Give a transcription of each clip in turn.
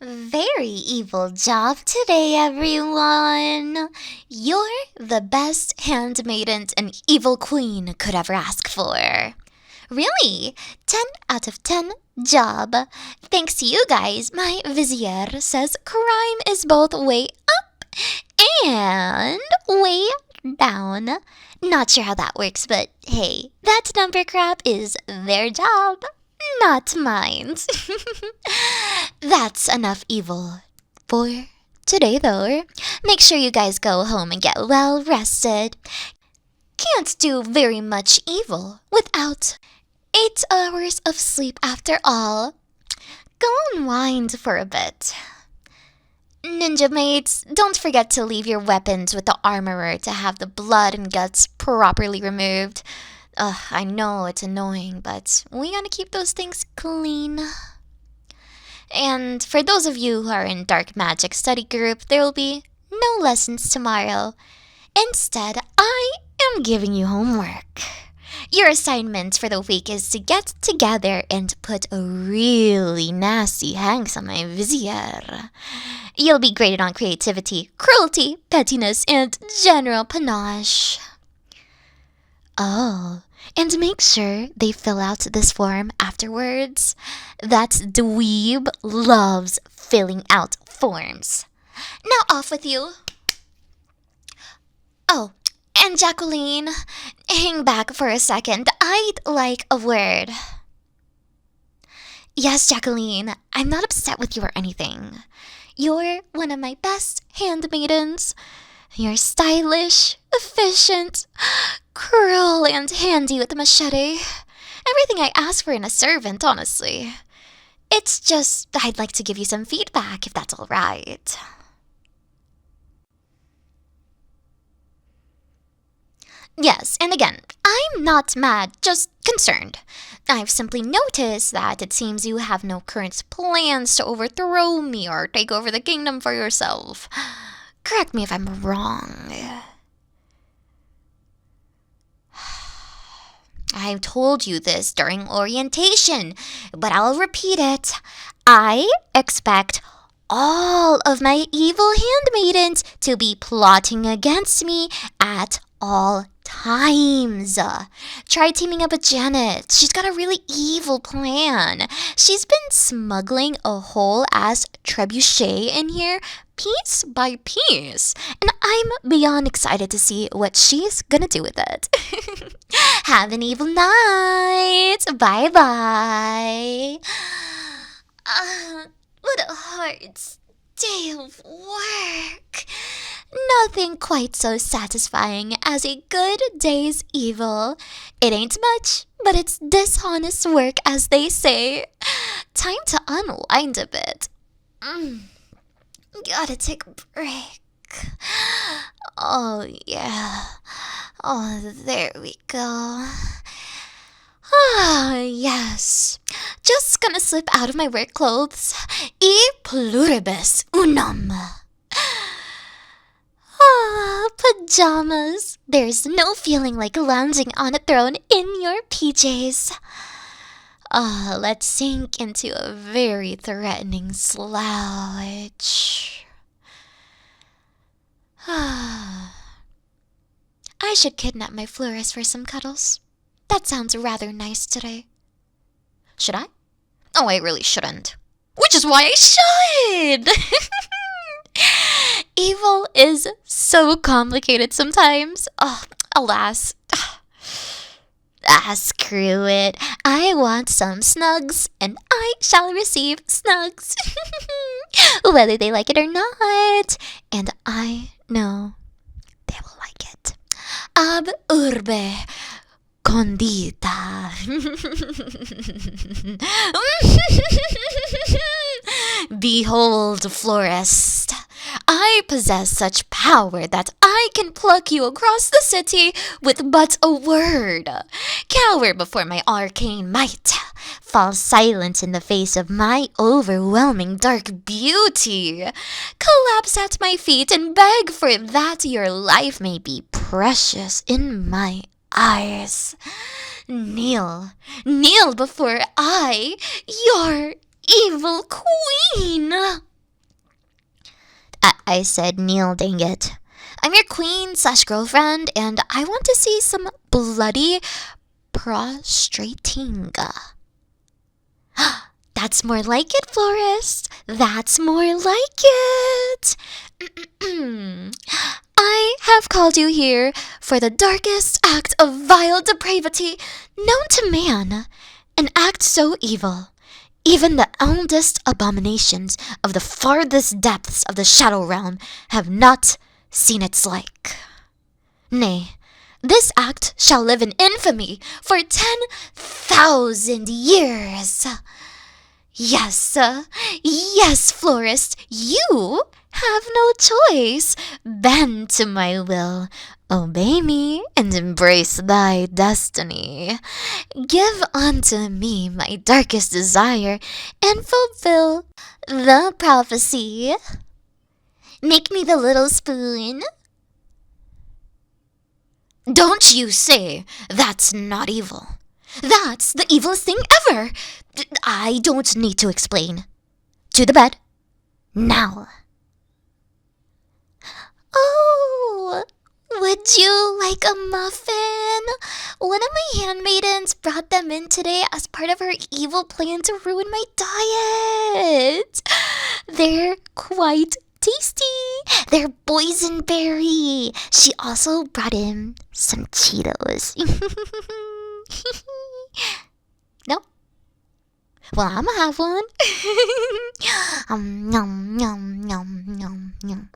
Very evil job today, everyone. You're the best handmaiden an evil queen could ever ask for. Really? 10 out of 10 job. Thanks to you guys, my vizier says crime is both way up and way down. Not sure how that works, but hey, that number crap is their job, not mine. That's enough evil for today, though. Make sure you guys go home and get well rested. Can't do very much evil without 8 hours of sleep after all. Go unwind for a bit. Ninja mates, don't forget to leave your weapons with the armorer to have the blood and guts properly removed. I know it's annoying, but we gotta keep those things clean. And for those of you who are in Dark Magic study group, there will be no lessons tomorrow. Instead, I am giving you homework. Your assignment for the week is to get together and put a really nasty hanks on my vizier. You'll be graded on creativity, cruelty, pettiness, and general panache. Oh, and make sure they fill out this form afterwards. That dweeb loves filling out forms. Now off with you. Oh, and Jacqueline, hang back for a second. I'd like a word. Yes, Jacqueline, I'm not upset with you or anything. You're one of my best handmaidens. You're stylish, efficient, cruel, and handy with a machete. Everything I ask for in a servant, honestly. It's just I'd like to give you some feedback, if that's all right. Yes, and again, I'm not mad, just concerned. I've simply noticed that it seems you have no current plans to overthrow me or take over the kingdom for yourself. Correct me if I'm wrong. I told you this during orientation, but I'll repeat it. I expect all of my evil handmaidens to be plotting against me at all times. Try teaming up with Janet. She's got a really evil plan. She's been smuggling a whole ass trebuchet in here piece by piece, and I'm beyond excited to see what she's gonna do with it. Have an evil night. Bye bye. What a hard day of work. Nothing quite so satisfying as a good day's evil. It ain't much, but it's dishonest work, as they say. Time to unwind a bit. Gotta take a break. Oh, yeah. Oh, there we go. Ah, yes. Just gonna slip out of my work clothes. E pluribus unum. Ah, pajamas. There's no feeling like lounging on a throne in your PJs. Ah, let's sink into a very threatening slouch. Ah. I should kidnap my florist for some cuddles. That sounds rather nice today. Should I? Oh, I really shouldn't. Which is why I should! Evil is so complicated sometimes. Oh, alas. Screw it. I want some snugs, and I shall receive snugs. Whether they like it or not. And I know they will like it. Ab urbe condita. Behold, florist. I possess such power that I can pluck you across the city with but a word. Cower before my arcane might. Fall silent in the face of my overwhelming dark beauty. Collapse at my feet and beg for that your life may be precious in my eyes. Kneel before I, your evil queen. I said, Neil, dang it. I'm your queen/girlfriend, and I want to see some bloody prostrating. That's more like it, Florist. That's more like it. I have called you here for the darkest act of vile depravity known to man. An act so evil, even the eldest abominations of the farthest depths of the shadow realm have not seen its like. Nay, this act shall live in infamy for 10,000 years. Yes, yes, Florist, you have no choice. Bend to my will, obey me, and embrace thy destiny. Give unto me my darkest desire, and fulfill the prophecy. Make me the little spoon. Don't you say that's not evil. That's the evilest thing ever. I don't need to explain. To the bed. Now. Oh, would you like a muffin? One of my handmaidens brought them in today as part of her evil plan to ruin my diet. They're quite tasty. They're boysenberry. She also brought in some Cheetos. Nope. Well, I'm gonna have one. Yum, yum, yum, yum, yum.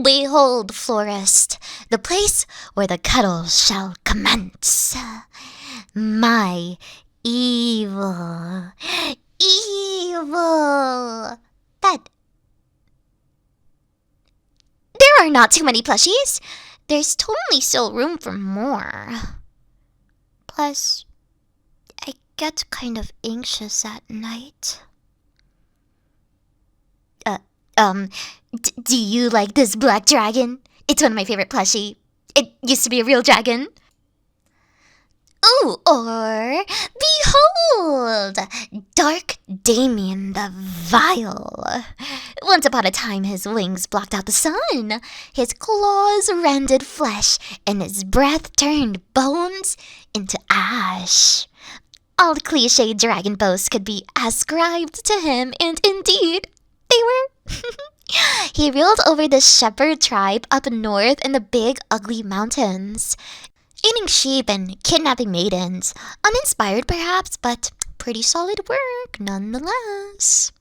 Behold, Florist, the place where the cuddles shall commence. My evil bed. There are not too many plushies. There's totally still room for more. Plus, I get kind of anxious at night. Do you like this black dragon? It's one of my favorite plushie. It used to be a real dragon. Ooh, or behold, Dark Damien the Vile. Once upon a time, his wings blocked out the sun, his claws rended flesh, and his breath turned bones into ash. All the cliche dragon boasts could be ascribed to him, and indeed, they were. He ruled over the shepherd tribe up north in the big, ugly mountains, eating sheep and kidnapping maidens. Uninspired, perhaps, but pretty solid work nonetheless.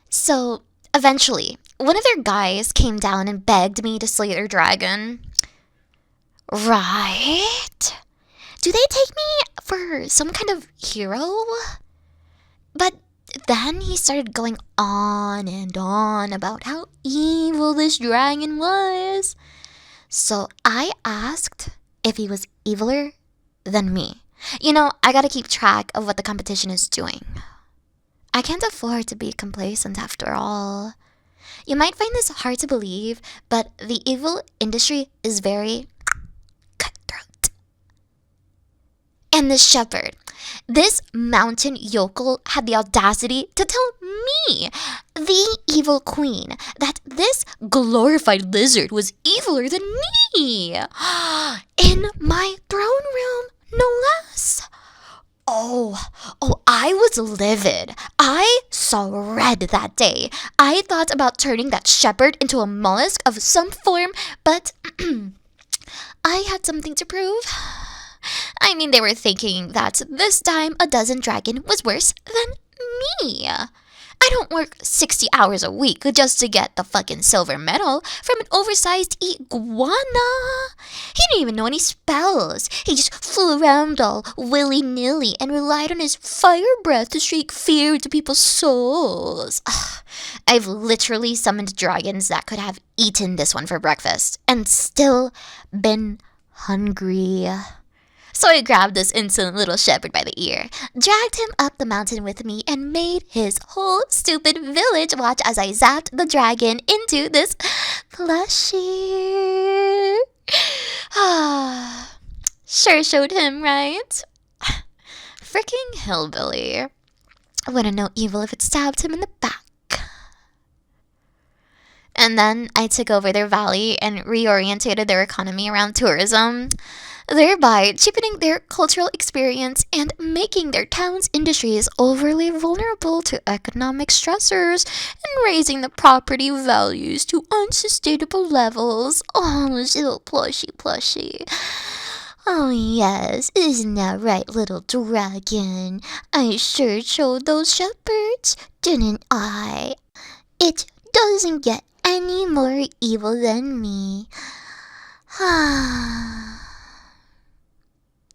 So, eventually, one of their guys came down and begged me to slay their dragon. Right? Do they take me for some kind of hero? But then he started going on and on about how evil this dragon was. So I asked if he was eviler than me. You know, I gotta keep track of what the competition is doing. I can't afford to be complacent after all. You might find this hard to believe, but the evil industry is very cutthroat. And the shepherd, this mountain yokel, had the audacity to tell me, the evil queen, that this glorified lizard was eviler than me. In my throne room, no less. Oh, I was livid. I saw red that day. I thought about turning that shepherd into a mollusk of some form, but I had something to prove. I mean, they were thinking that this time a dozen dragon was worse than me. I don't work 60 hours a week just to get the fucking silver medal from an oversized iguana. He didn't even know any spells. He just flew around all willy-nilly and relied on his fire breath to shake fear into people's souls. I've literally summoned dragons that could have eaten this one for breakfast and still been hungry. So I grabbed this insolent little shepherd by the ear, dragged him up the mountain with me, and made his whole stupid village watch as I zapped the dragon into this plushie. Sure showed him, right? Freaking hillbilly. Wouldn't know evil if it stabbed him in the back. And then I took over their valley and reorientated their economy around tourism, thereby cheapening their cultural experience and making their town's industries overly vulnerable to economic stressors and raising the property values to unsustainable levels. Oh, so plushy. Oh, yes, isn't that right, little dragon? I sure showed those shepherds, didn't I? It doesn't get any more evil than me.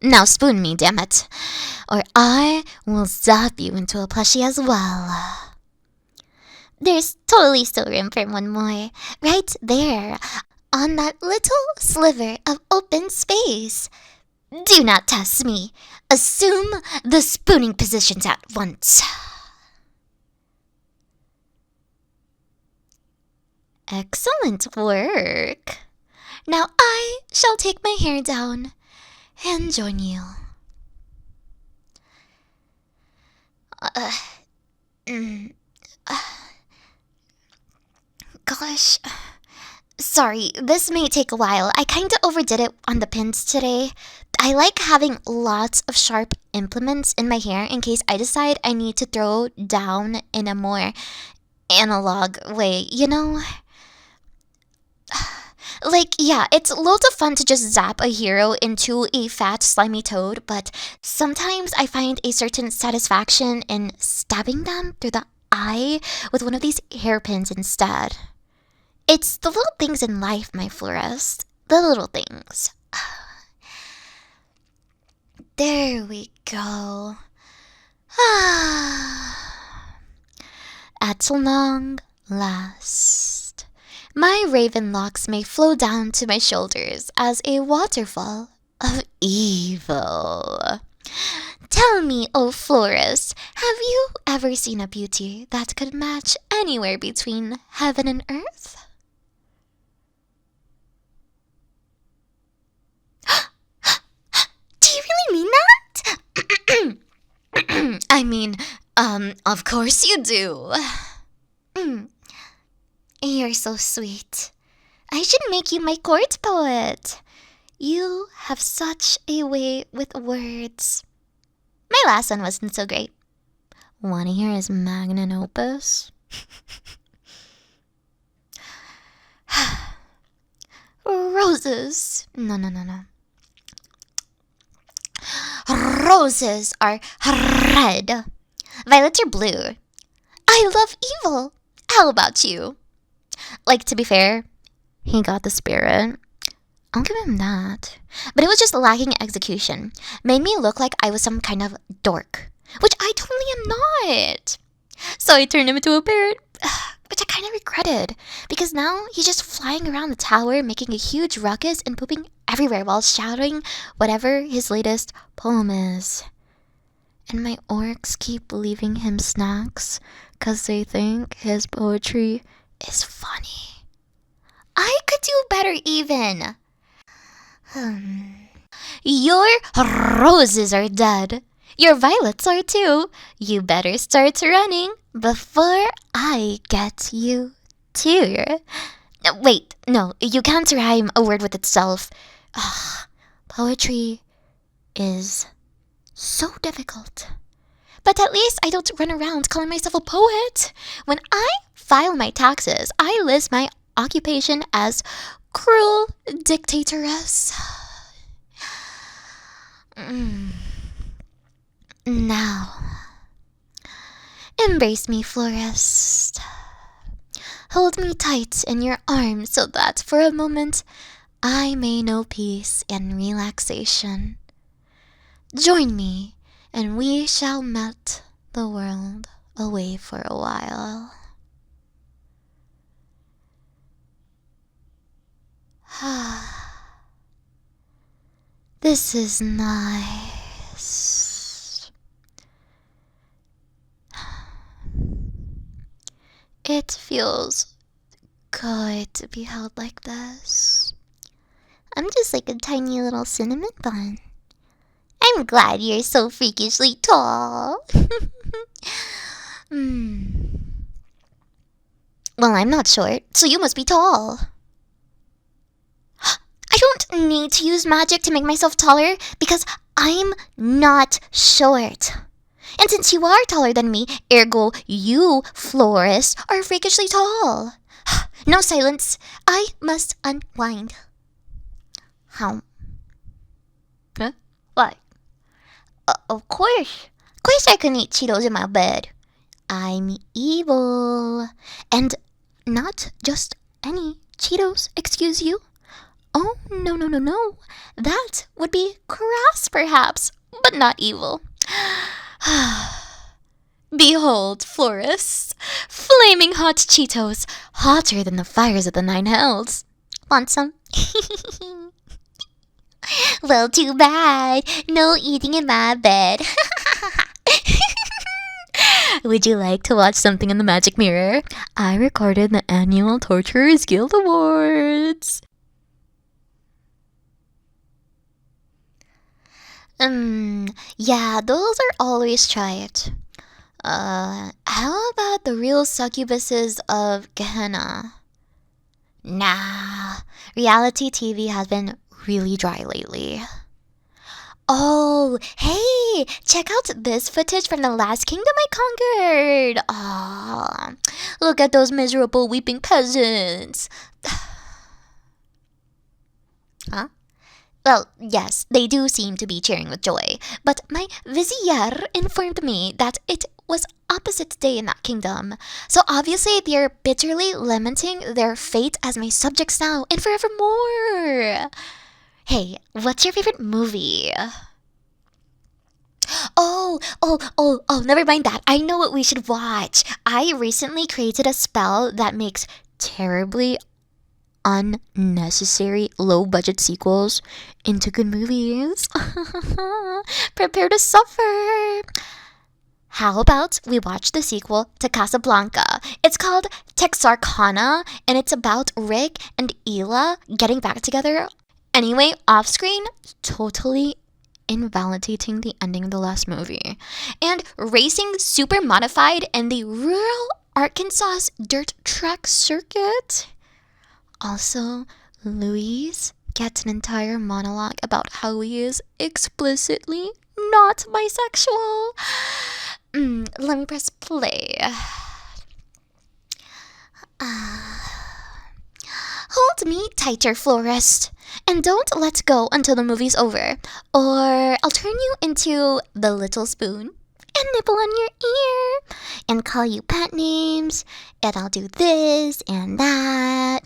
Now spoon me, damn it, or I will zap you into a plushie as well. There's totally still room for one more, right there, on that little sliver of open space. Do not test me. Assume the spooning positions at once. Excellent work. Now I shall take my hair down and join you. Gosh. Sorry, this may take a while. I kinda overdid it on the pins today. I like having lots of sharp implements in my hair in case I decide I need to throw down in a more analog way, you know? Like, yeah, it's loads of fun to just zap a hero into a fat, slimy toad, but sometimes I find a certain satisfaction in stabbing them through the eye with one of these hairpins instead. It's the little things in life, my florist. The little things. There we go. At long last, my raven locks may flow down to my shoulders as a waterfall of evil. Tell me, oh florist, have you ever seen a beauty that could match anywhere between heaven and earth? Do you really mean that? I mean, of course you do. You're so sweet. I should make you my court poet. You have such a way with words. My last one wasn't so great. Wanna hear his magnum opus? Roses. No. Roses are red. Violets are blue. I love evil. How about you? Like, to be fair, he got the spirit. I'll give him that. But it was just lacking execution. Made me look like I was some kind of dork. Which I totally am not. So I turned him into a parrot. Which I kind of regretted. Because now he's just flying around the tower, making a huge ruckus and pooping everywhere while shouting whatever his latest poem is. And my orcs keep leaving him snacks because they think his poetry is funny. I could do better even. Your roses are dead. Your violets are too. You better start running before I get you too. Wait, no, you can't rhyme a word with itself. Poetry is so difficult. But at least I don't run around calling myself a poet. When I file my taxes, I list my occupation as cruel dictatoress. Now, embrace me, florist. Hold me tight in your arms so that for a moment I may know peace and relaxation. Join me, and we shall melt the world away for a while. This is nice. It feels good to be held like this. I'm just like a tiny little cinnamon bun. I'm glad you're so freakishly tall. Well, Well, I'm not short, so you must be tall. I don't need to use magic to make myself taller because I'm not short. And since you are taller than me, ergo you, florist, are freakishly tall. No silence. I must unwind. How? Huh? What? Of course. Of course I can eat Cheetos in my bed. I'm evil. And not just any Cheetos, excuse you. Oh, no, no, no, no. That would be crass, perhaps, but not evil. Behold, florists, flaming hot Cheetos, hotter than the fires of the 9 hells. Want some? Well, too bad. No eating in my bed. Would you like to watch something in the magic mirror? I recorded the annual Torturers Guild Awards. Yeah, those are always tried. How about the real succubuses of Gehenna? Nah, reality TV has been really dry lately. Oh, hey, check out this footage from the last kingdom I conquered. Aw, look at those miserable weeping peasants. Huh? Well, yes, they do seem to be cheering with joy, but my vizier informed me that it was opposite day in that kingdom. So obviously they're bitterly lamenting their fate as my subjects now and forevermore. Hey, what's your favorite movie? Oh, never mind that. I know what we should watch. I recently created a spell that makes terribly unnecessary low-budget sequels into good movies. Prepare to suffer. How about we watch the sequel to Casablanca? It's called Texarkana, and it's about Rick and Ela getting back together. Anyway, off-screen, totally invalidating the ending of the last movie. And racing super modified in the rural Arkansas dirt track circuit. Also, Louise gets an entire monologue about how he is explicitly not bisexual. Let me press play. Hold me tighter, florist. And don't let go until the movie's over, or I'll turn you into the little spoon and nibble on your ear and call you pet names, and I'll do this and that.